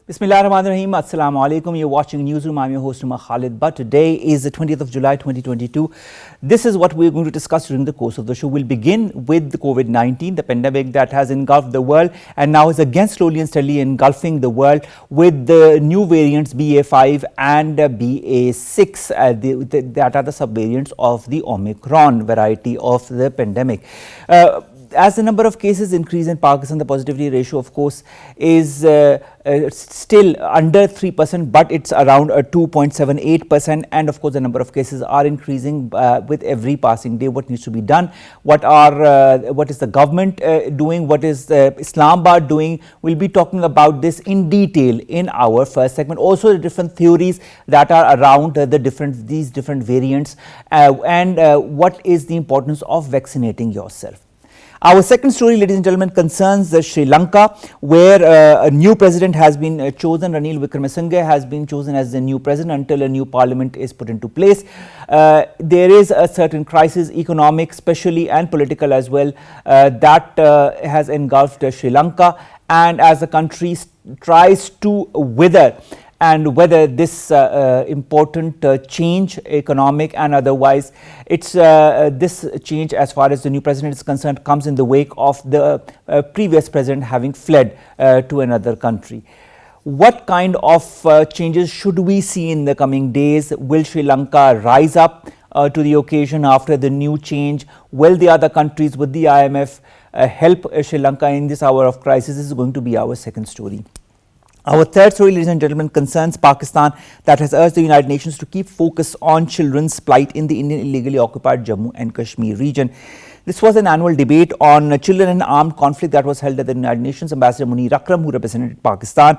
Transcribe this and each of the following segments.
Bismillahirrahmanirrahim. Assalamu alaikum. You're watching NewsRoom. I'm your host, Rima Khalid. But today is the 20th of July, 2022. This is what we're going to discuss during the course of the show. We'll begin with the COVID-19, the pandemic that has engulfed the world and now is again slowly and steadily engulfing the world with the new variants BA5 and BA6. That are the subvariants of the Omicron variety of the pandemic. As the number of cases increase in Pakistan, the positivity ratio, of course, is still under 3%, but it's around 2.78%. And of course, the number of cases are increasing with every passing day. What needs to be done? What is the government doing? What is Islamabad doing? We'll be talking about this in detail in our first segment. Also, the different theories that are around these different variants, and what is the importance of vaccinating yourself. Our second story, ladies and gentlemen, concerns Sri Lanka, where a new president has been chosen. Ranil Wickremesinghe has been chosen as the new president until a new parliament is put into place. There is a certain crisis, economic, especially, and political as well, that has engulfed Sri Lanka. And as the country tries to wither, and whether this important change, economic and otherwise, this change as far as the new president is concerned comes in the wake of the previous president having fled to another country. What kind of changes should we see in the coming days? Will Sri Lanka rise up to the occasion after the new change? Will the other countries with the IMF help Sri Lanka in this hour of crisis? This is going to be our second story. Our third story, ladies and gentlemen, concerns Pakistan, that has urged the United Nations to keep focus on children's plight in the Indian illegally occupied Jammu and Kashmir region. This was an annual debate on children in armed conflict that was held at the United Nations. Ambassador Munir Akram, who represented Pakistan,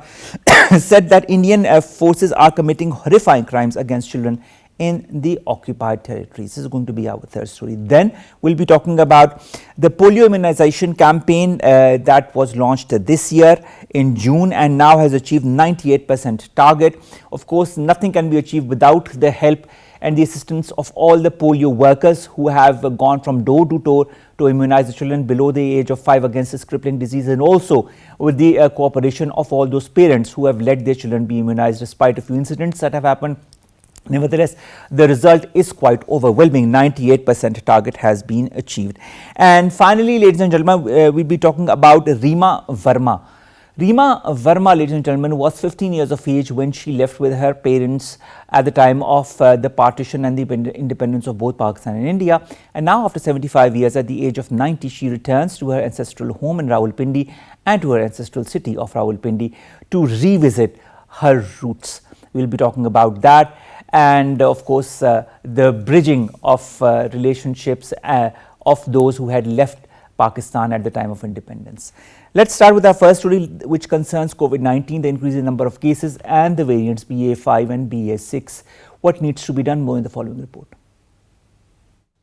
said that Indian forces are committing horrifying crimes against children in the occupied territories. This is going to be our third story. Then we'll be talking about the polio immunization campaign that was launched this year in June and now has achieved 98% target. Of course, nothing can be achieved without the help and the assistance of all the polio workers who have gone from door to door to immunize the children below the age of 5 against this crippling disease, and also with the cooperation of all those parents who have let their children be immunized despite a few incidents that have happened. Nevertheless, the result is quite overwhelming. 98% target has been achieved. And finally, ladies and gentlemen, we'll be talking about Rima Verma. Rima Verma, ladies and gentlemen, was 15 years of age when she left with her parents at the time of the partition and the independence of both Pakistan and India. And now, after 75 years, at the age of 90, she returns to her ancestral home in Rawalpindi and to her ancestral city of Rawalpindi to revisit her roots. We'll be talking about that. And of course, the bridging of relationships of those who had left Pakistan at the time of independence. Let's start with our first story, which concerns COVID-19, the increasing number of cases and the variants BA5 and BA6. What needs to be done? More in the following report.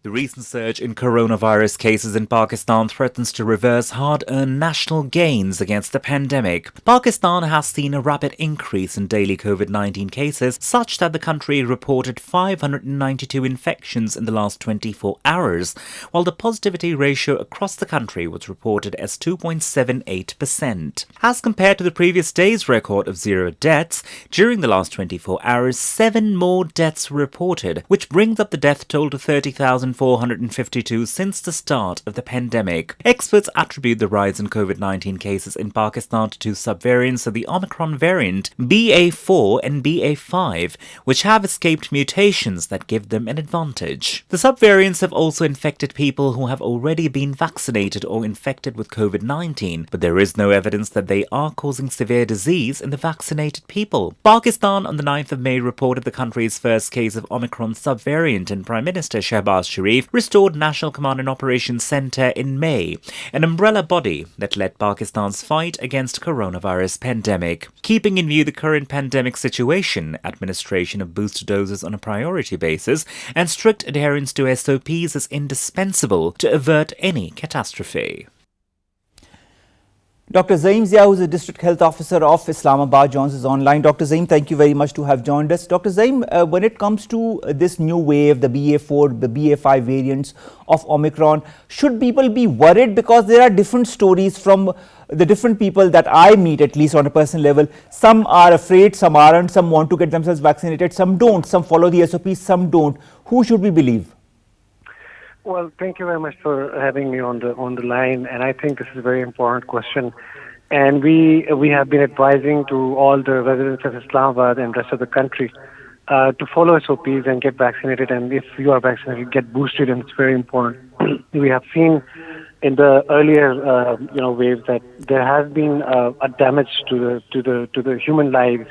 The recent surge in coronavirus cases in Pakistan threatens to reverse hard-earned national gains against the pandemic. Pakistan has seen a rapid increase in daily COVID-19 cases, such that the country reported 592 infections in the last 24 hours, while the positivity ratio across the country was reported as 2.78%. As compared to the previous day's record of 0 deaths, during the last 24 hours, 7 more deaths were reported, which brings up the death toll to 30,452 since the start of the pandemic. Experts attribute the rise in COVID-19 cases in Pakistan to two subvariants of the Omicron variant, BA4 and BA5, which have escaped mutations that give them an advantage. The subvariants have also infected people who have already been vaccinated or infected with COVID-19, but there is no evidence that they are causing severe disease in the vaccinated people. Pakistan on the 9th of May reported the country's first case of Omicron subvariant, and Prime Minister Shehbaz Sharif restored National Command and Operations Centre in May, an umbrella body that led Pakistan's fight against coronavirus pandemic. Keeping in view the current pandemic situation, administration of booster doses on a priority basis and strict adherence to SOPs is indispensable to avert any catastrophe. Dr. Zaim Zia, who is the District Health Officer of Islamabad, joins us online. Dr. Zaim, thank you very much to have joined us. Dr. Zaim, when it comes to this new wave, the BA4, the BA5 variants of Omicron, should people be worried? Because there are different stories from the different people that I meet, at least on a personal level, some are afraid, some aren't, some want to get themselves vaccinated, some don't, some follow the SOPs, some don't. Who should we believe? Well, thank you very much for having me on the line, and I think this is a very important question. And we have been advising to all the residents of Islamabad and rest of the country to follow SOPs and get vaccinated. And if you are vaccinated, get boosted, and it's very important. We have seen in the earlier waves that there has been a damage to the human lives.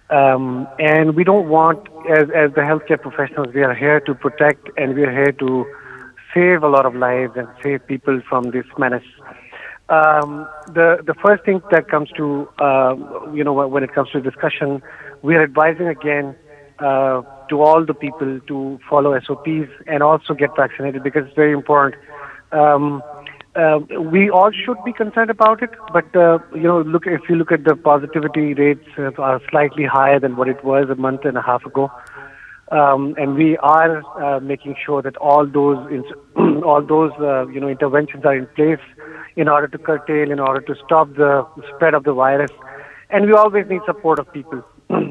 And we don't want, as the healthcare professionals, we are here to protect and we are here to save a lot of lives and save people from this menace. The first thing that comes to, when it comes to discussion, we are advising again to all the people to follow SOPs and also get vaccinated because it's very important. We all should be concerned about it, but if you look at the positivity rates are slightly higher than what it was a month and a half ago, and we are making sure that all those interventions are in place in order to curtail, in order to stop the spread of the virus, and we always need support of people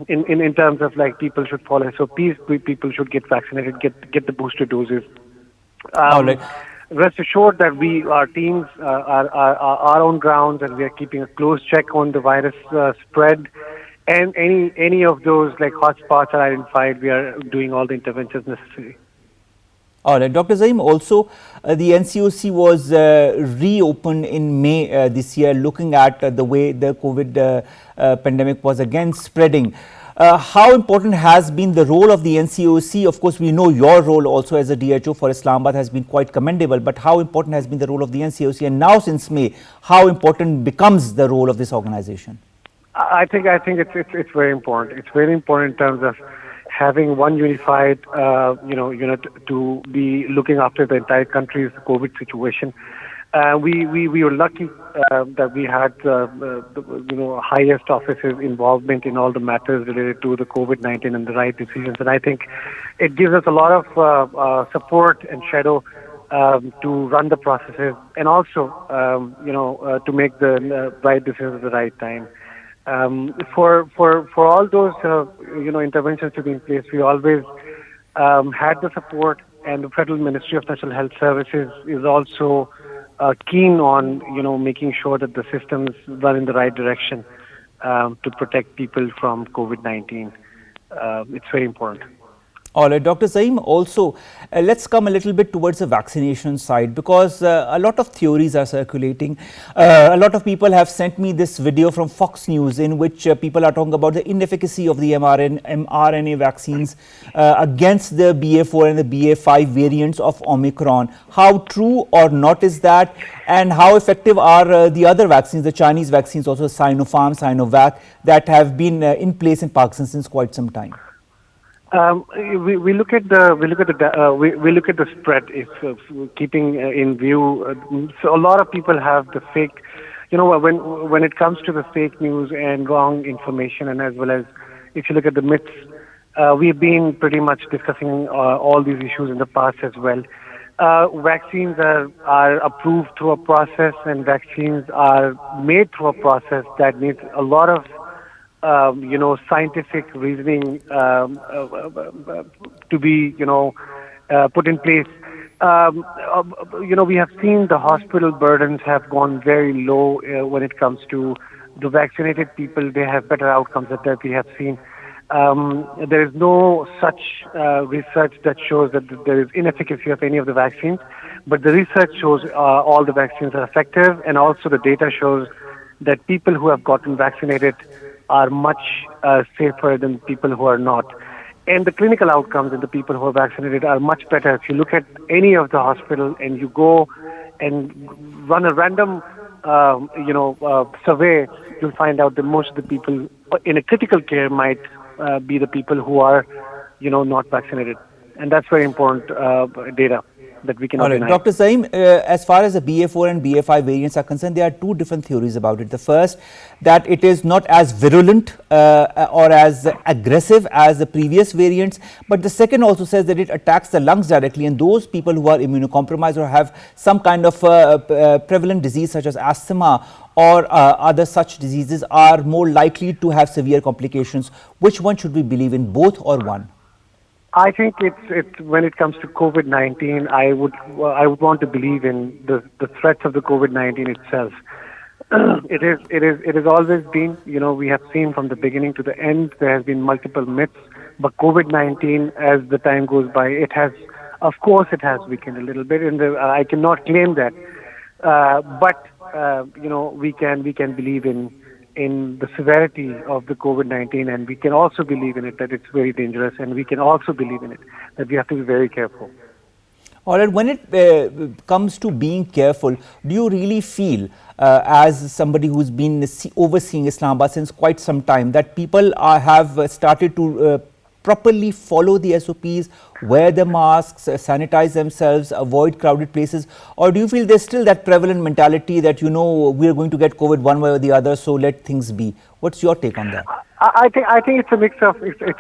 in terms of like people should follow SOPs, people should get vaccinated, get the booster doses. All right. Rest assured that our teams are on ground and we are keeping a close check on the virus spread. And any of those like hotspots are identified, we are doing all the interventions necessary. All right, Dr. Zaim, also the NCOC was reopened in May this year, looking at the way the COVID pandemic was again spreading. How important has been the role of the NCOC? Of course, we know your role also as a DHO for Islamabad has been quite commendable, but how important has been the role of the NCOC? And now since May, how important becomes the role of this organization? I think it's very important. It's very important in terms of having one unified, unit to be looking after the entire country's COVID situation. We were lucky that we had highest officers' involvement in all the matters related to the COVID-19 and the right decisions. And I think it gives us a lot of support and shadow to run the processes and also to make the right decisions at the right time. For all those interventions to be in place, we always had the support, and the Federal Ministry of National Health Services is also keen on making sure that the systems run in the right direction to protect people from COVID-19. It's very important. All right, Dr. Zaim, also let's come a little bit towards the vaccination side, because a lot of theories are circulating. A lot of people have sent me this video from Fox News in which people are talking about the inefficacy of the mRNA vaccines against the BA4 and the BA5 variants of Omicron. How true or not is that, and how effective are the other vaccines, the Chinese vaccines, also Sinopharm, Sinovac, that have been in place in Pakistan since quite some time? We look at the spread. If keeping in view, so a lot of people have the fake. When it comes to the fake news and wrong information, and as well as if you look at the myths, we've been pretty much discussing all these issues in the past as well. Vaccines are approved through a process, and vaccines are made through a process that needs a lot of scientific reasoning to be, put in place. We have seen the hospital burdens have gone very low when it comes to the vaccinated people. They have better outcomes that we have seen. There is no such research that shows that there is inefficacy of any of the vaccines, but the research shows all the vaccines are effective, and also the data shows that people who have gotten vaccinated are much safer than people who are not. And the clinical outcomes in the people who are vaccinated are much better. If you look at any of the hospital and you go and run a random, survey, you'll find out that most of the people in a critical care might be the people who are, not vaccinated. And that's very important data that we cannot deny. Dr. Zaim, as far as the BA4 and BA5 variants are concerned, there are two different theories about it. The first, that it is not as virulent or as aggressive as the previous variants, but the second also says that it attacks the lungs directly, and those people who are immunocompromised or have some kind of prevalent disease such as asthma or other such diseases are more likely to have severe complications? Which one should we believe in, both or one? I think it's when it comes to COVID-19, I would want to believe in the threats of the COVID-19 itself. It has always been, we have seen from the beginning to the end, there has been multiple myths, but COVID-19, as the time goes by, it has weakened a little bit, and I cannot claim that, but we can believe in the severity of the COVID-19, and we can also believe in it that it's very dangerous, and we can also believe in it that we have to be very careful. All right, when it comes to being careful, do you really feel, as somebody who's been overseeing Islamabad since quite some time, that people have started to properly follow the SOPs, wear the masks, sanitize themselves, avoid crowded places? Or do you feel there's still that prevalent mentality that, we're going to get COVID one way or the other, so let things be? What's your take on that? I think it's a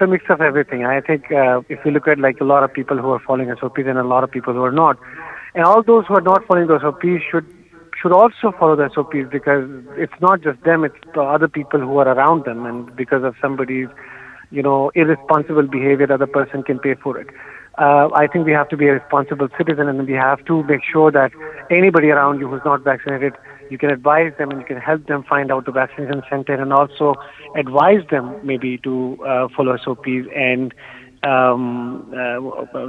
mix of everything. I think if you look at like a lot of people who are following SOPs and a lot of people who are not, and all those who are not following the SOPs should also follow the SOPs, because it's not just them, it's the other people who are around them, and because of somebody's irresponsible behavior, the other person can pay for it. I think we have to be a responsible citizen, and we have to make sure that anybody around you who's not vaccinated, you can advise them and you can help them find out the vaccination center, and also advise them maybe to follow SOPs and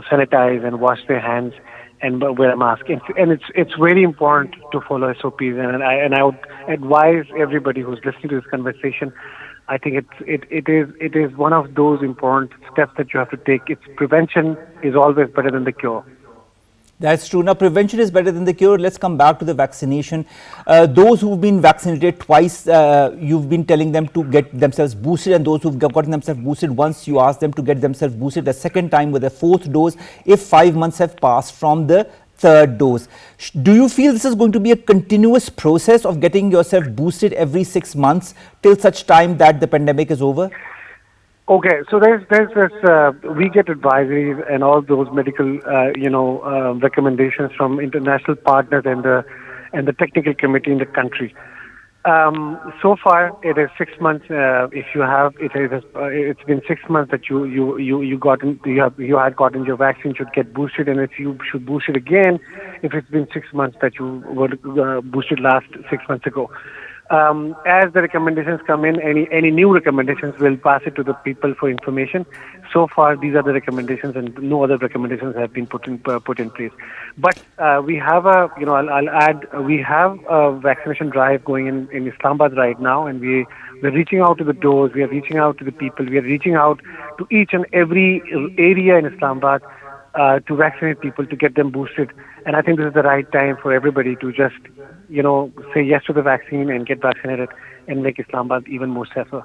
sanitize and wash their hands and wear a mask. And it's very important to follow SOPs, and I would advise everybody who's listening to this conversation. I think it is one of those important steps that you have to take. Prevention is always better than the cure. That's true. Now, prevention is better than the cure. Let's come back to the vaccination. Those who've been vaccinated twice, you've been telling them to get themselves boosted, and those who've gotten themselves boosted once, you ask them to get themselves boosted the second time with a fourth dose if 5 months have passed from the third dose. Do you feel this is going to be a continuous process of getting yourself boosted every 6 months till such time that the pandemic is over? Okay, so there's this, we get advisories and all those medical, recommendations from international partners and the technical committee in the country. So far, it is 6 months. If you have, it's been 6 months that you had gotten your vaccine, should get boosted, and if you should boost it again, if it's been 6 months that you were boosted last 6 months ago. As the recommendations come in, any new recommendations, will pass it to the people for information. So far, these are the recommendations, and no other recommendations have been put in place. But we have I'll add, we have a vaccination drive going in Islamabad right now, and we're reaching out to the doors, we are reaching out to the people, we are reaching out to each and every area in Islamabad to vaccinate people, to get them boosted. And I think this is the right time for everybody to just, say yes to the vaccine and get vaccinated and make Islamabad even more safer.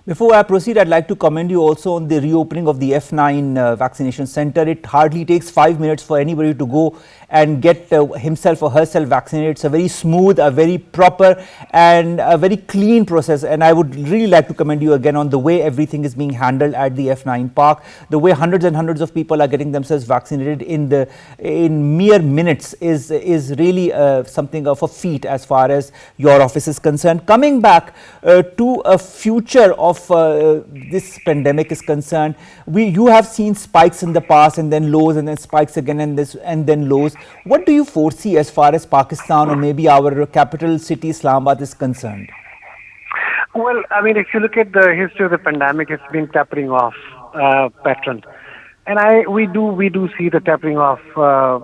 Before I proceed, I'd like to commend you also on the reopening of the F9 vaccination center. It hardly takes 5 minutes for anybody to go and get himself or herself vaccinated. It's a very smooth, a very proper and a very clean process. And I would really like to commend you again on the way everything is being handled at the F9 park. The way hundreds and hundreds of people are getting themselves vaccinated in mere minutes is really something of a feat as far as your office is concerned. Coming back to a future of this pandemic is concerned, you have seen spikes in the past, and then lows, and then spikes again, and then lows. What do you foresee as far as Pakistan or maybe our capital city Islamabad is concerned? Well, I mean, if you look at the history of the pandemic, it's been tapering off pattern, and we do see the tapering off, the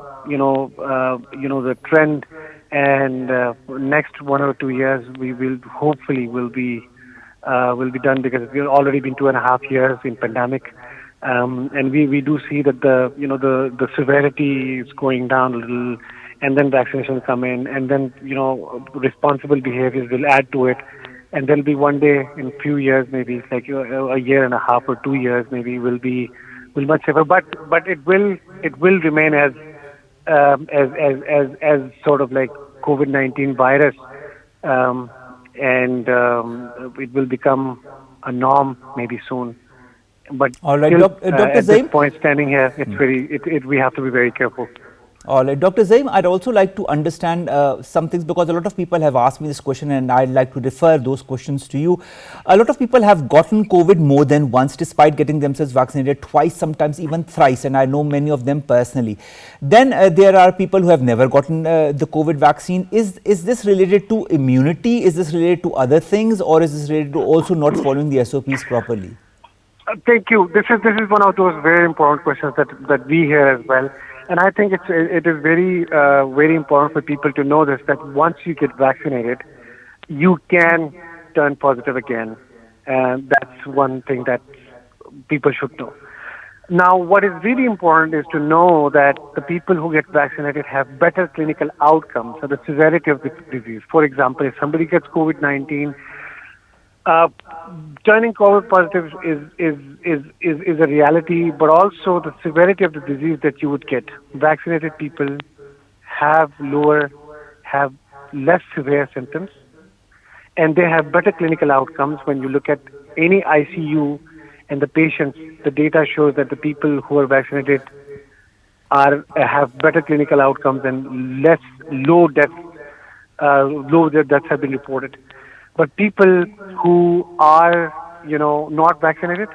trend, and next 1 or 2 years we will hopefully will be done, because we've already been 2.5 years in pandemic, and we do see that the severity is going down a little, and then vaccinations come in, and then responsible behaviors will add to it, and there'll be one day in few years, maybe like a year and a half or 2 years, maybe will much safer, but it will remain as sort of like COVID-19 virus. And it will become a norm maybe soon. But all right, still, Dr. at Zaim, this point, standing here, it's we have to be very careful. All right, Dr. Zaim, I'd also like to understand some things because a lot of people have asked me this question and I'd like to refer those questions to you. A lot of people have gotten COVID more than once despite getting themselves vaccinated twice, sometimes even thrice, and I know many of them personally. Then there are people who have never gotten the COVID vaccine. Is this related to immunity? Is this related to other things, or is this related to also not following the SOPs properly? Thank you. This is one of those very important questions that we hear as well. And I think it is very important for people to know this, that once you get vaccinated, you can turn positive again. And that's one thing that people should know. Now, what is really important is to know that the people who get vaccinated have better clinical outcomes and the severity of the disease. For example, if somebody gets COVID-19, turning COVID positive is a reality, but also the severity of the disease that you would get. Vaccinated people have less severe symptoms, and they have better clinical outcomes. When you look at any ICU and the patients, the data shows that the people who are vaccinated have better clinical outcomes and low deaths have been reported. But people who are, not vaccinated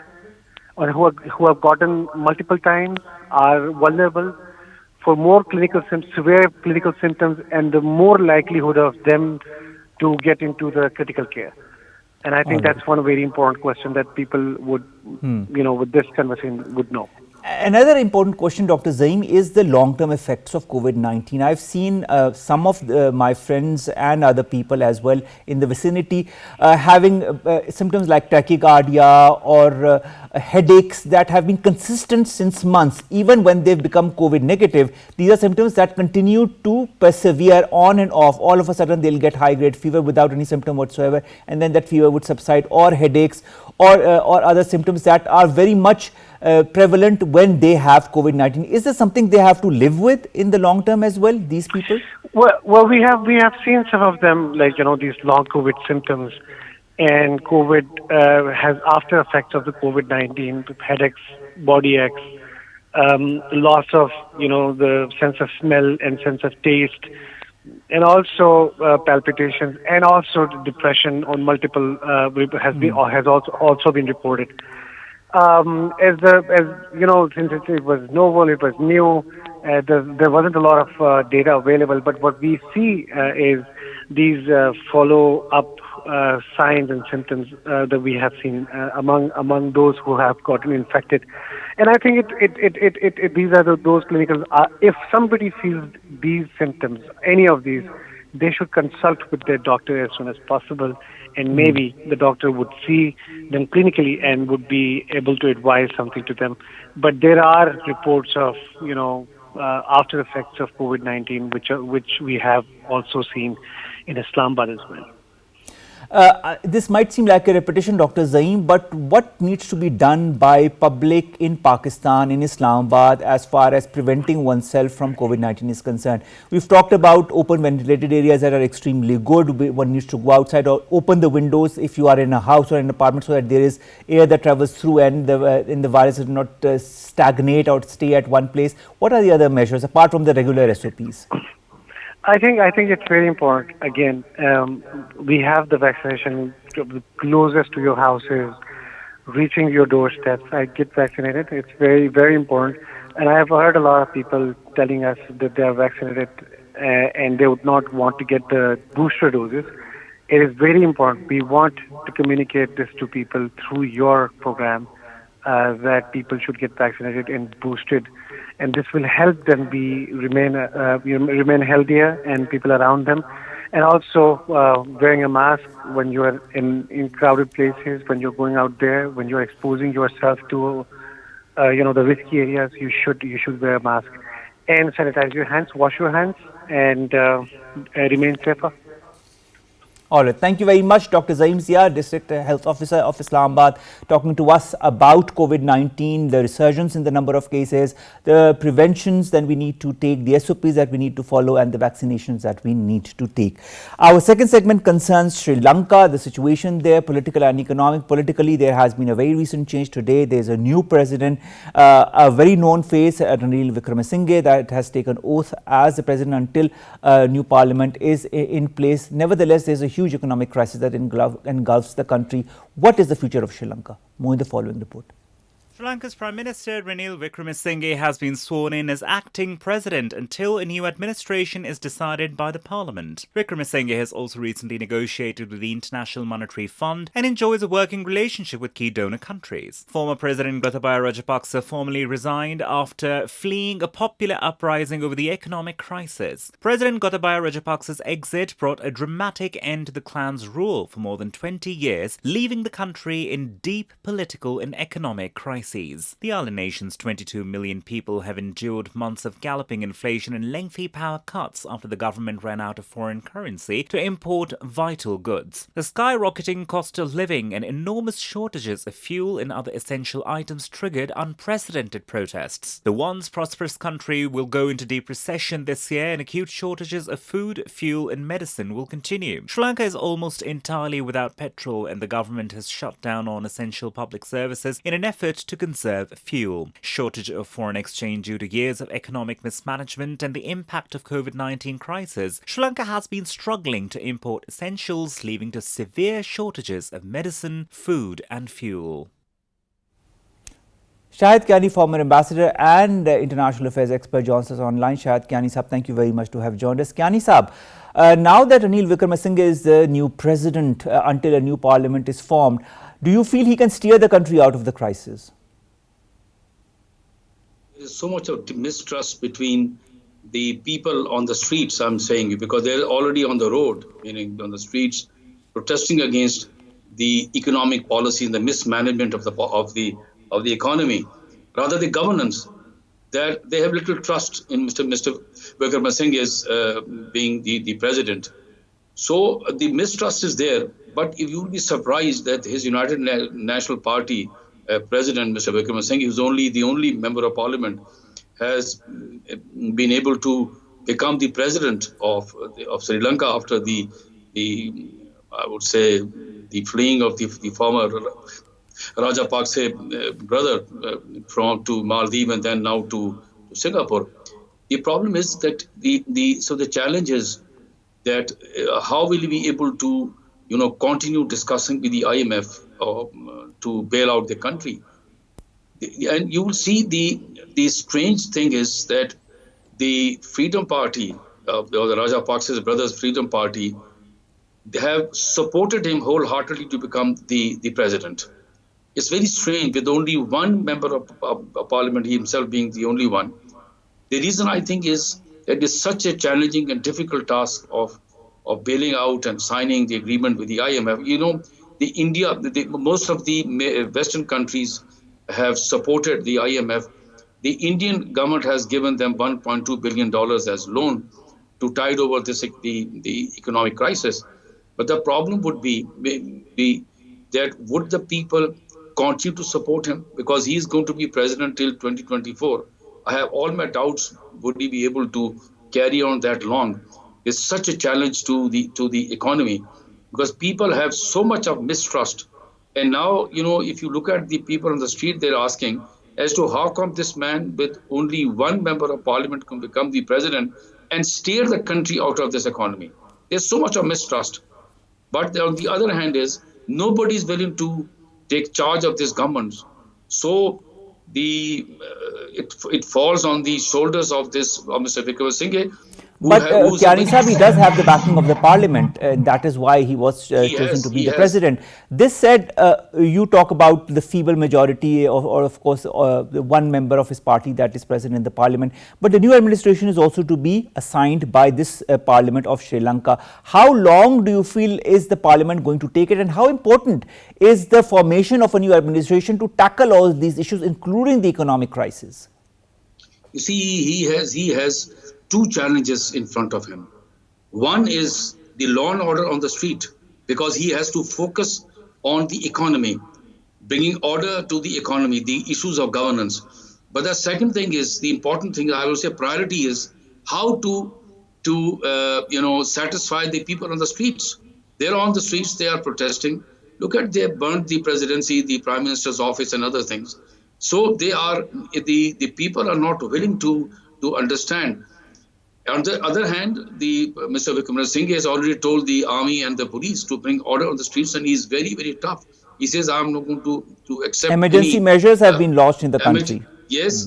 or who have gotten multiple times are vulnerable for more severe clinical symptoms, and the more likelihood of them to get into the critical care. And I think that's one very important question that people would, with this conversation would know. Another important question, Dr. Zaim, is the long-term effects of COVID-19. I've seen some of my friends and other people as well in the vicinity having symptoms like tachycardia or headaches that have been consistent since months. Even when they've become COVID negative, these are symptoms that continue to persevere on and off. All of a sudden, they'll get high-grade fever without any symptom whatsoever, and then that fever would subside, or headaches or other symptoms that are very much prevalent when they have COVID-19. Is this something they have to live with in the long term as well, these people? Well, we have seen some of them, like, these long COVID symptoms, and COVID has after effects of the COVID-19, headaches, body aches, loss of, the sense of smell and sense of taste, and also palpitations, and also depression on multiple has also been reported. Since it was novel, it was new, there wasn't a lot of data available. But what we see is these follow-up signs and symptoms that we have seen among those who have gotten infected. And I think these are those clinicals. If somebody feels these symptoms, any of these, they should consult with their doctor as soon as possible, and maybe the doctor would see them clinically and would be able to advise something to them. But there are reports of, after effects of COVID-19, which we have also seen in Islamabad as well. This might seem like a repetition, Dr. Zaim, but what needs to be done by public in Pakistan, in Islamabad, as far as preventing oneself from COVID-19 is concerned? We've talked about open ventilated areas that are extremely good. One needs to go outside or open the windows if you are in a house or an apartment, so that there is air that travels through and the virus does not stagnate or stay at one place. What are the other measures apart from the regular SOPs? I think it's very important. Again, we have the vaccination closest to your houses, reaching your doorsteps. I get vaccinated. It's very, very important. And I have heard a lot of people telling us that they are vaccinated and they would not want to get the booster doses. It is very important. We want to communicate this to people through your program that people should get vaccinated and boosted. And this will help them remain healthier and people around them. And also wearing a mask when you are in crowded places, when you're going out there, when you're exposing yourself to the risky areas, you should wear a mask and sanitize your hands, wash your hands, and remain safer. All right, thank you very much, Dr. Zaim Zia, District Health Officer of Islamabad, talking to us about COVID-19, the resurgence in the number of cases, the preventions that we need to take, the SOPs that we need to follow, and the vaccinations that we need to take. Our second segment concerns Sri Lanka, the situation there, political and economic. Politically, there has been a very recent change today. There's a new president, a very known face, Ranil Wickremesinghe, that has taken oath as the president until a new parliament is in place. Nevertheless, there's a huge economic crisis that engulfs the country. What is the future of Sri Lanka? More in the following report. Sri Lanka's Prime Minister Ranil Wickremesinghe has been sworn in as acting president until a new administration is decided by the parliament. Wickremesinghe has also recently negotiated with the International Monetary Fund and enjoys a working relationship with key donor countries. Former President Gotabaya Rajapaksa formally resigned after fleeing a popular uprising over the economic crisis. President Gotabaya Rajapaksa's exit brought a dramatic end to the clan's rule for more than 20 years, leaving the country in deep political and economic crisis. The island nation's 22 million people have endured months of galloping inflation and lengthy power cuts after the government ran out of foreign currency to import vital goods. The skyrocketing cost of living and enormous shortages of fuel and other essential items triggered unprecedented protests. The once prosperous country will go into deep recession this year, and acute shortages of food, fuel and medicine will continue. Sri Lanka is almost entirely without petrol, and the government has shut down on essential public services in an effort to conserve fuel. Shortage of foreign exchange due to years of economic mismanagement and the impact of COVID-19 crisis. Sri Lanka has been struggling to import essentials, leading to severe shortages of medicine, food and fuel. Shahid Kiani, former ambassador and international affairs expert, joins us online. Shahid Kiani Saab, thank you very much to have joined us. Kiani Saab, now that Ranil Wickremesinghe is the new president until a new parliament is formed, do you feel he can steer the country out of the crisis? There's so much of mistrust between the people on the streets, I'm saying, because they're already on the road, meaning on the streets, protesting against the economic policy and the mismanagement of the economy, rather the governance, that they have little trust in Mr. Wickremesinghe's being the president. So the mistrust is there, but if you will be surprised that his United National Party President, Mr. Wickremesinghe, who's the only member of parliament, has been able to become the president of Sri Lanka after the I would say the fleeing of the former Rajapaksa brother to Maldives and then now to Singapore. The problem is that the challenge is that how will we be able to continue discussing with the IMF to bail out the country. And you will see the strange thing is that the Freedom Party, or the Rajapaksa's brothers' Freedom Party, they have supported him wholeheartedly to become the president. It's very strange, with only one member of parliament, he himself being the only one. The reason I think is that it's such a challenging and difficult task of bailing out and signing the agreement with the IMF. Most of the Western countries have supported the IMF. The Indian government has given them $1.2 billion as loan to tide over the economic crisis. But the problem would be that would the people continue to support him, because he is going to be president till 2024. I have all my doubts, would he be able to carry on that long? It's such a challenge to the economy, because people have so much of mistrust. And now, if you look at the people on the street, they're asking as to how come this man with only one member of parliament can become the president and steer the country out of this economy. There's so much of mistrust. But on the other hand is, nobody is willing to take charge of this government. So it falls on the shoulders of Mr. Wickremesinghe. But Kiani Saab, he does have the backing of the parliament, and that is why he was chosen to be the president. This said, you talk about the feeble majority or of course, the one member of his party that is present in the parliament. But the new administration is also to be assigned by this parliament of Sri Lanka. How long do you feel is the parliament going to take it, and how important is the formation of a new administration to tackle all these issues, including the economic crisis? You see, he has two challenges in front of him. One is the law and order on the street. because he has to focus on the economy, bringing order to the economy, the issues of governance. But the second thing is, the important thing, I will say priority is how to satisfy the people on the streets. They're on the streets, they are protesting. Look at, they burnt the presidency, the prime minister's office and other things. So they are, the people are not willing to understand. On the other hand, Mr. Vikramjit Singh has already told the army and the police to bring order on the streets, and he's very, very tough. He says, I'm not going to accept emergency measures have been launched in the country. Yes,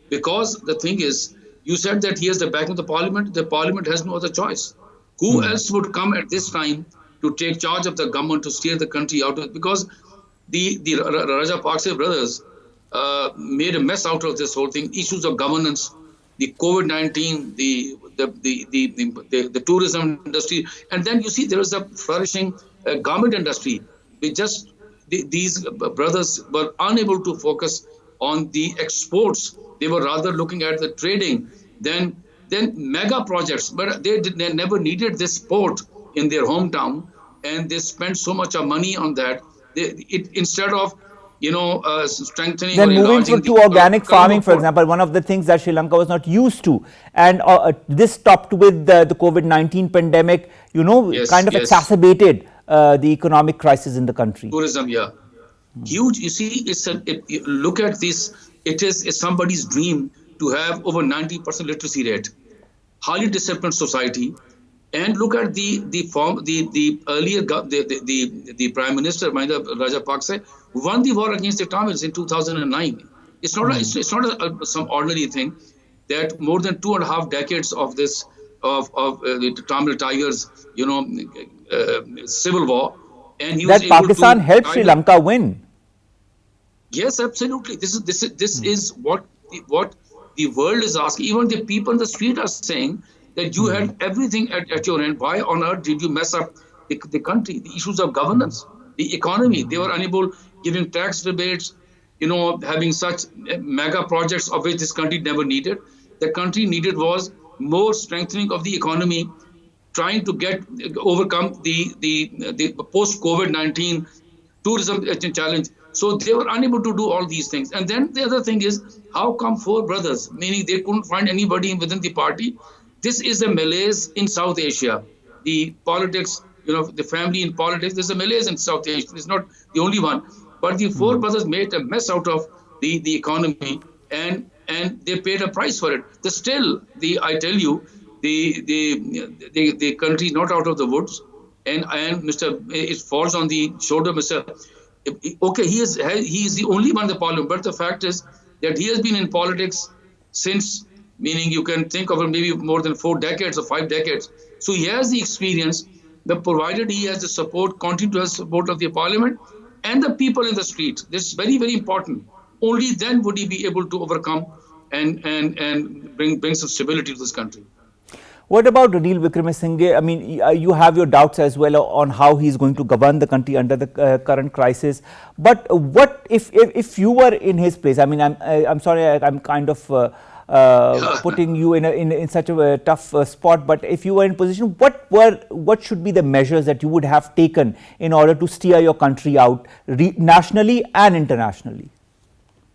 because the thing is, you said that he has the backing of the parliament. The parliament has no other choice. Who else would come at this time to take charge of the government, to steer the country out of it? Because the Rajapaksa brothers made a mess out of this whole thing. Issues of governance, the COVID-19, the tourism industry, and then you see there is a flourishing garment industry. These brothers were unable to focus on the exports. They were rather looking at the trading, then mega projects. But they never needed this port in their hometown, and they spent so much of money on that. Instead of strengthening. Then moving to organic farming, for example, one of the things that Sri Lanka was not used to, and this topped with the COVID-19 pandemic, exacerbated the economic crisis in the country. Tourism, yeah. Huge. You see, look at this. It is somebody's dream to have over 90% literacy rate, highly disciplined society, and look at the Prime Minister Mahinda Rajapaksa won the war against the Tamils in 2009. It's not some ordinary thing that more than 2.5 decades of this of the Tamil Tigers, civil war, and he was able Pakistan helped Sri Lanka win. Yes, absolutely. This is what the world is asking. Even the people in the street are saying that you had everything at your end. Why on earth did you mess up the country? The issues of governance, the economy. They were unable, giving tax rebates, having such mega projects of which this country never needed. The country needed was more strengthening of the economy, trying to overcome the post-COVID-19 tourism challenge. So they were unable to do all these things. And then the other thing is, how come 4 brothers, meaning they couldn't find anybody within the party? This is a malaise in South Asia. The politics, the family in politics, there's a malaise in South Asia. It's not the only one. But the 4 brothers made a mess out of the economy, and they paid a price for it. I tell you, the country is not out of the woods, and it falls on the shoulder of Mr. Okay, he is the only one in the parliament, but the fact is that he has been in politics since, meaning you can think of it maybe more than 4 decades or 5 decades. So he has the experience, but provided he has the support, continue to have support of the parliament and the people in the street. This is very, very important. Only then would he be able to overcome and bring some stability to this country. What about Ranil Wickremesinghe? I mean, you have your doubts as well on how he's going to govern the country under the current crisis. But what if you were in his place? I mean, I'm sorry, I'm kind of putting you in such a tough spot. But if you were in position, what should be the measures that you would have taken in order to steer your country out nationally and internationally?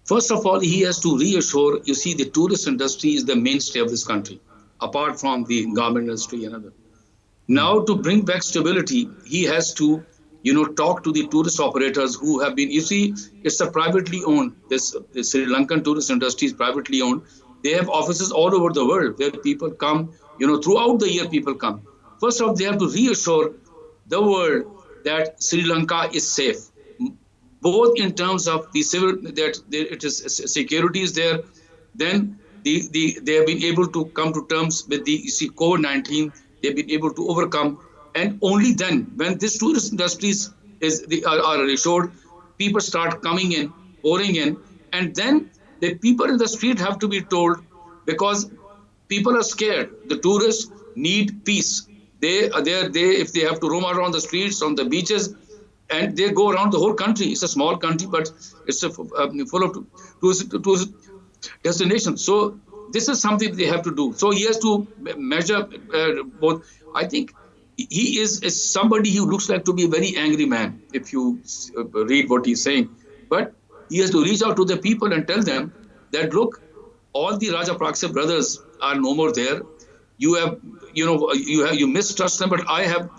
First of all, he has to reassure. You see, the tourist industry is the mainstay of this country, apart from the garment industry and other. Now, to bring back stability, he has to, talk to the tourist operators who have been, it's a privately owned, this Sri Lankan tourist industry is privately owned. They have offices all over the world where people come, throughout the year people come. First of all, they have to reassure the world that Sri Lanka is safe, both in terms of the civil, that it is security is there, then they have been able to come to terms with the COVID-19. They've been able to overcome, and only then, when this tourist industries are reassured, people start coming in, pouring in, and then the people in the street have to be told, because people are scared. The tourists need peace. If they have to roam around the streets, on the beaches, and they go around the whole country. It's a small country, but it's full of tourist destination. So this is something they have to do. So he has to measure both. I think he is somebody who looks like to be a very angry man, if you read what he's saying. But he has to reach out to the people and tell them that, look, all the Rajapaksa brothers are no more there. You mistrust them, but I have,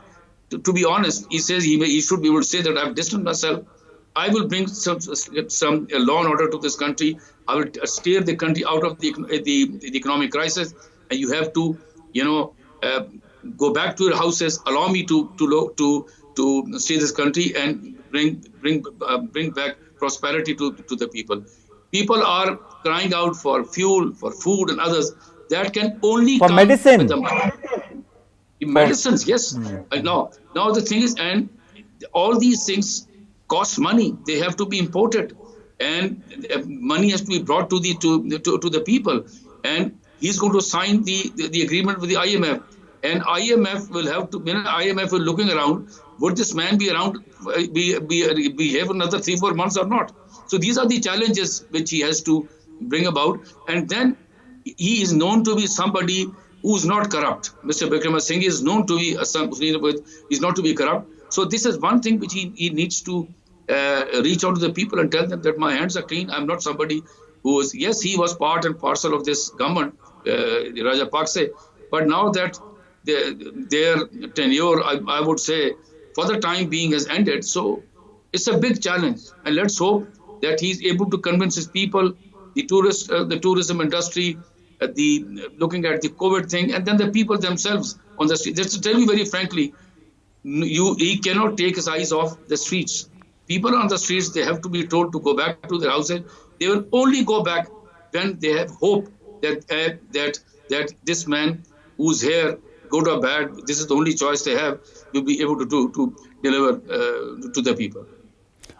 to be honest, he says he should be able to say that I've distanced myself. I will bring some law and order to this country. I will steer the country out of the economic crisis, and you have to, go back to your houses. Allow me to steer this country and bring back prosperity to the people. People are crying out for fuel, for food, and others. That can only For come medicine. with the money. Medicines, yes. Now the thing is, and all these things cost money. They have to be imported, and money has to be brought to the people. And he's going to sign the agreement with the IMF, and IMF will have to. IMF will looking around. Would this man be around? Be here for another 3-4 months or not? So these are the challenges which he has to bring about, and then he is known to be somebody who is not corrupt. Mr. Vikramasinghe is known to be is not to be corrupt. So this is one thing which he needs to reach out to the people and tell them that my hands are clean. I'm not somebody who was, yes, he was part and parcel of this government, Rajapaksa, but now that their tenure, I would say, for the time being has ended. So it's a big challenge, and let's hope that he's able to convince his people, the tourism industry, looking at the COVID thing, and then the people themselves on the street. Just to tell you very frankly, he cannot take his eyes off the streets. People on the streets, they have to be told to go back to their houses. They will only go back when they have hope that this man who's here, good or bad, this is the only choice they have, will be able to deliver to the people.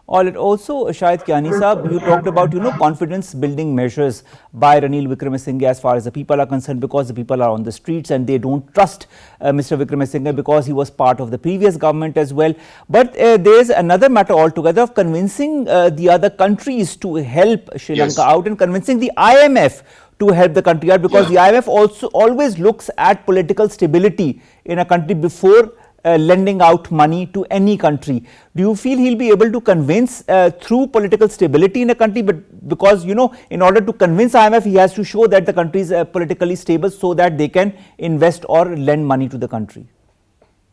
All it also, Shahid Kiani Sahab, you talked about, confidence building measures by Ranil Wickremesinghe as far as the people are concerned, because the people are on the streets and they don't trust Mr. Wickremesinghe because he was part of the previous government as well. But there is another matter altogether of convincing the other countries to help Sri Lanka out, and convincing the IMF to help the country out, because the IMF also always looks at political stability in a country before lending out money to any country. Do you feel he'll be able to convince through political stability in a country? But because, in order to convince IMF, he has to show that the country is politically stable so that they can invest or lend money to the country.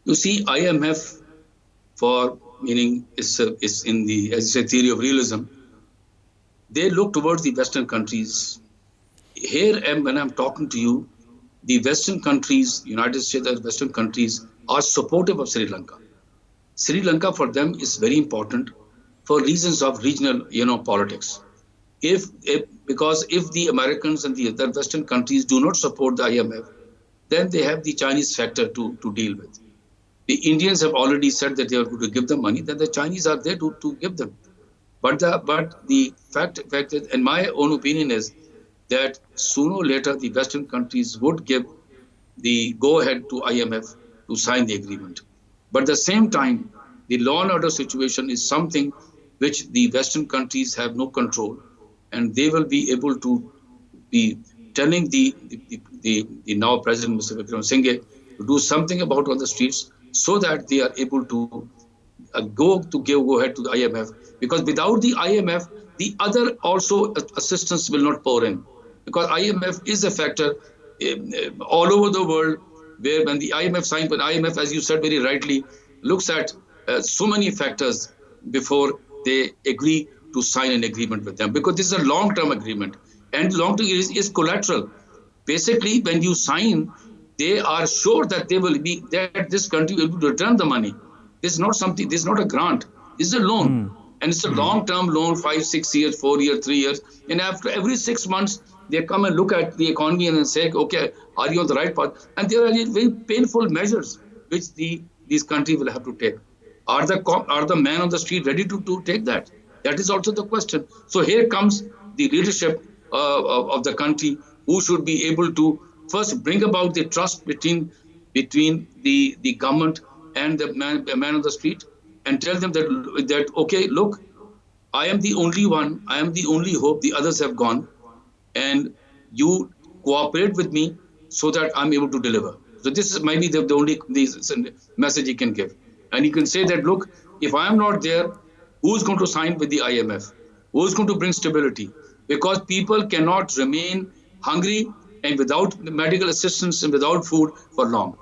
You see, IMF, is in the, as you say, theory of realism. They look towards the Western countries. Here, when I'm talking to you, the Western countries, United States and Western countries, are supportive of Sri Lanka. Sri Lanka for them is very important for reasons of regional, politics. Because if the Americans and the other Western countries do not support the IMF, then they have the Chinese factor to deal with. The Indians have already said that they are going to give them money, then the Chinese are there to give them. But the fact is, in my own opinion, is that sooner or later the Western countries would give the go-ahead to IMF to sign the agreement. But at the same time, the law and order situation is something which the Western countries have no control, and they will be able to be telling the now President Mr. Wickremesinghe to do something about on the streets, so that they are able to go ahead to the IMF. Because without the IMF, the other also assistance will not pour in. Because IMF is a factor all over the world, where when the IMF signs, but IMF, as you said very rightly, looks at so many factors before they agree to sign an agreement with them. Because this is a long-term agreement, and long-term is collateral. Basically, when you sign, they are sure that this country will return the money. This is not something. This is not a grant. This is a loan, and it's a long-term loan, 5, 6 years, 4 years, 3 years, and after every 6 months, they come and look at the economy and say, okay, are you on the right path? And there are very painful measures which these countries will have to take. Are the men on the street ready to take that? That is also the question. So here comes the leadership of the country, who should be able to first bring about the trust between the government and the man on the street, and tell them that okay, look, I am the only one, I am the only hope, the others have gone, and you cooperate with me so that I'm able to deliver. So this is maybe the only message he can give. And he can say that, look, if I am not there, who's going to sign with the IMF? Who's going to bring stability? Because people cannot remain hungry and without medical assistance and without food for long.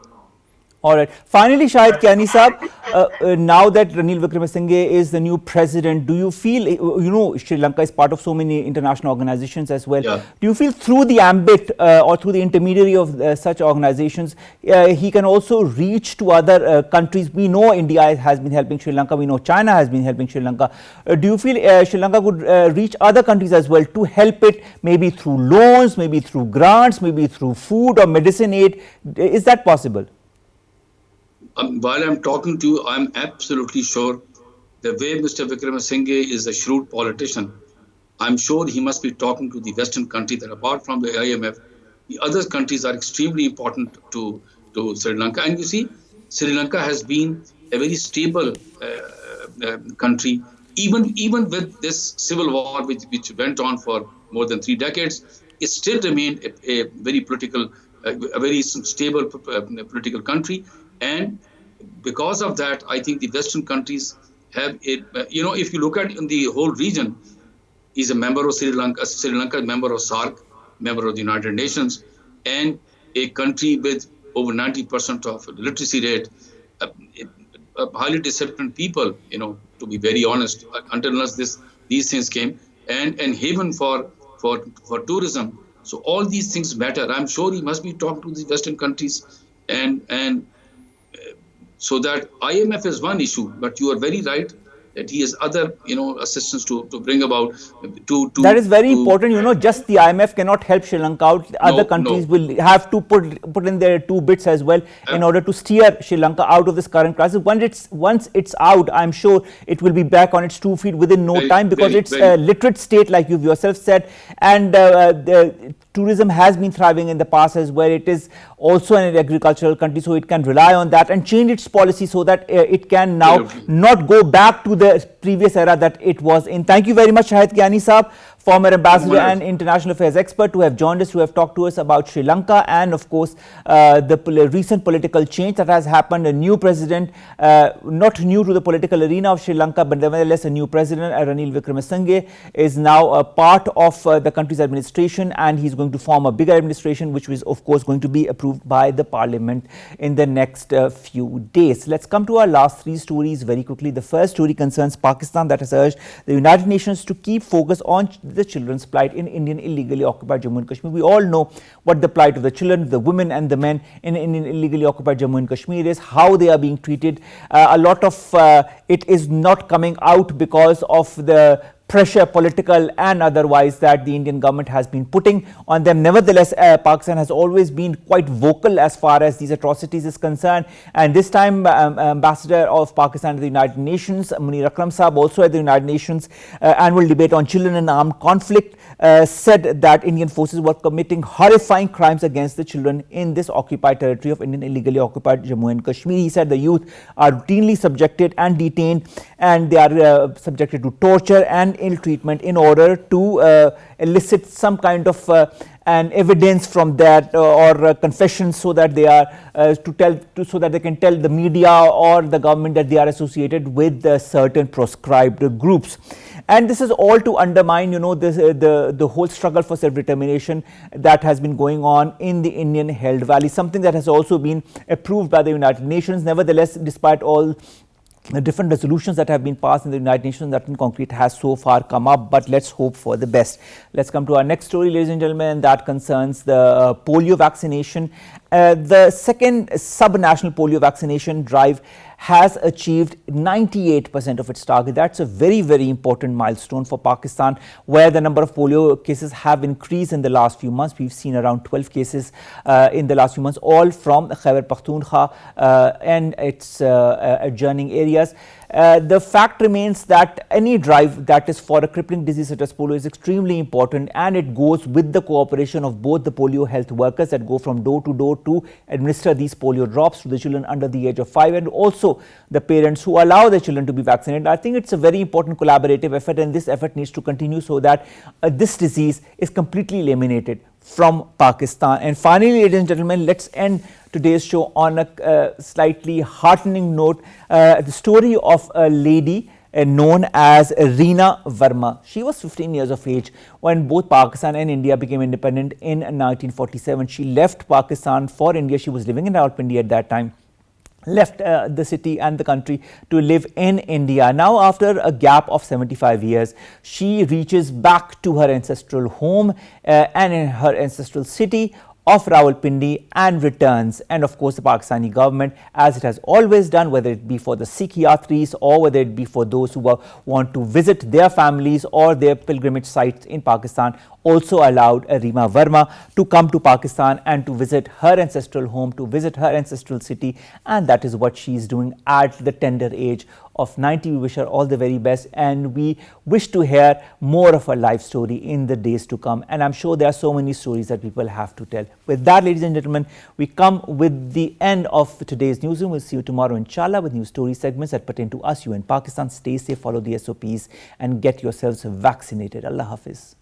All right. Finally, Shahid Kiani Saab, now that Ranil Wickremesinghe is the new president, do you feel, Sri Lanka is part of so many international organizations as well. Yeah. Do you feel through the ambit or through the intermediary of such organizations, he can also reach to other countries? We know India has been helping Sri Lanka. We know China has been helping Sri Lanka. Do you feel Sri Lanka could reach other countries as well to help it, maybe through loans, maybe through grants, maybe through food or medicine aid? Is that possible? While I'm talking to you, I'm absolutely sure the way Mr. Wickremesinghe is a shrewd politician, I'm sure he must be talking to the Western countries that apart from the IMF, the other countries are extremely important to Sri Lanka. And you see, Sri Lanka has been a very stable country, even with this civil war which went on for more than 3 decades. It still remained a very political, a very stable political country. And because of that, I think the Western countries have it. If you look at in the whole region, he's a member of Sri Lanka is a member of SAARC, member of the United Nations, and a country with over 90% of literacy rate, highly disciplined people, to be very honest, until unless these things came, and haven for tourism. So all these things matter. I'm sure he must be talking to the Western countries and so that IMF is one issue, but you are very right that he has other, assistance to bring about. That is very important. Just the IMF cannot help Sri Lanka out. Other countries will have to put in their 2 bits as well in order to steer Sri Lanka out of this current crisis. Once it's out, I'm sure it will be back on its 2 feet within no time, because it's a literate state, like you yourself said, and the tourism has been thriving in the past as well. It is also an agricultural country, so it can rely on that and change its policy so that it can now not go back to the previous era that it was in. Thank you very much, Shahid Kiani Saab, former ambassador and international affairs expert, who have joined us, who have talked to us about Sri Lanka and, of course, the recent political change that has happened. A new president, not new to the political arena of Sri Lanka, but nevertheless a new president, Ranil Wickremesinghe, is now a part of the country's administration, and he's going to form a bigger administration, which is, of course, going to be approved by the parliament in the next few days. Let's come to our last 3 stories very quickly. The first story concerns Pakistan, that has urged the United Nations to keep focus on the children's plight in Indian illegally occupied Jammu and Kashmir. We all know what the plight of the children, the women and the men in Indian illegally occupied Jammu and Kashmir is, how they are being treated. A lot of it is not coming out because of the pressure, political and otherwise, that the Indian government has been putting on them. Nevertheless, Pakistan has always been quite vocal as far as these atrocities is concerned, and this time Ambassador of Pakistan to the United Nations, Munir Akram Saab, also at the United Nations annual debate on children in armed conflict, said that Indian forces were committing horrifying crimes against the children in this occupied territory of Indian illegally occupied Jammu and Kashmir. He said the youth are routinely subjected and detained, and they are subjected to torture and ill treatment in order to elicit some kind of an evidence from that or confessions, so that they are so that they can tell the media or the government that they are associated with certain proscribed groups. And this is all to undermine, the whole struggle for self-determination that has been going on in the Indian held valley, something that has also been approved by the United Nations. Nevertheless, despite all the different resolutions that have been passed in the United Nations, nothing concrete has so far come up, but let's hope for the best. Let's come to our next story, ladies and gentlemen, and that concerns the polio vaccination. The second sub-national polio vaccination drive has achieved 98% of its target. That's a very, very important milestone for Pakistan, where the number of polio cases have increased in the last few months. We've seen around 12 cases in the last few months, all from Khyber Pakhtunkhwa and its adjoining areas. The fact remains that any drive that is for a crippling disease such as polio is extremely important, and it goes with the cooperation of both the polio health workers that go from door to door to administer these polio drops to the children under the age of 5, and also the parents who allow their children to be vaccinated. I think it's a very important collaborative effort, and this effort needs to continue so that this disease is completely eliminated from Pakistan. And finally, ladies and gentlemen, let's end today's show on a slightly heartening note, the story of a lady known as Rima Verma. She was 15 years of age when both Pakistan and India became independent in 1947. She left Pakistan for India. She was living in Rawalpindi at that time. Left the city and the country to live in India. Now, after a gap of 75 years, she reaches back to her ancestral home and in her ancestral city of Rawalpindi and returns. And of course, the Pakistani government, as it has always done, whether it be for the Sikh Yatris or whether it be for those who want to visit their families or their pilgrimage sites in Pakistan, also allowed Rima Verma to come to Pakistan and to visit her ancestral home, to visit her ancestral city, and that is what she is doing at the tender age of 90. We wish her all the very best, and we wish to hear more of her life story in the days to come. And I'm sure there are so many stories that people have to tell. With that, ladies and gentlemen, we come with the end of today's newsroom. We'll see you tomorrow, inshallah, with new story segments that pertain to us, you in Pakistan. Stay safe, follow the SOPs, and get yourselves vaccinated. Allah Hafiz.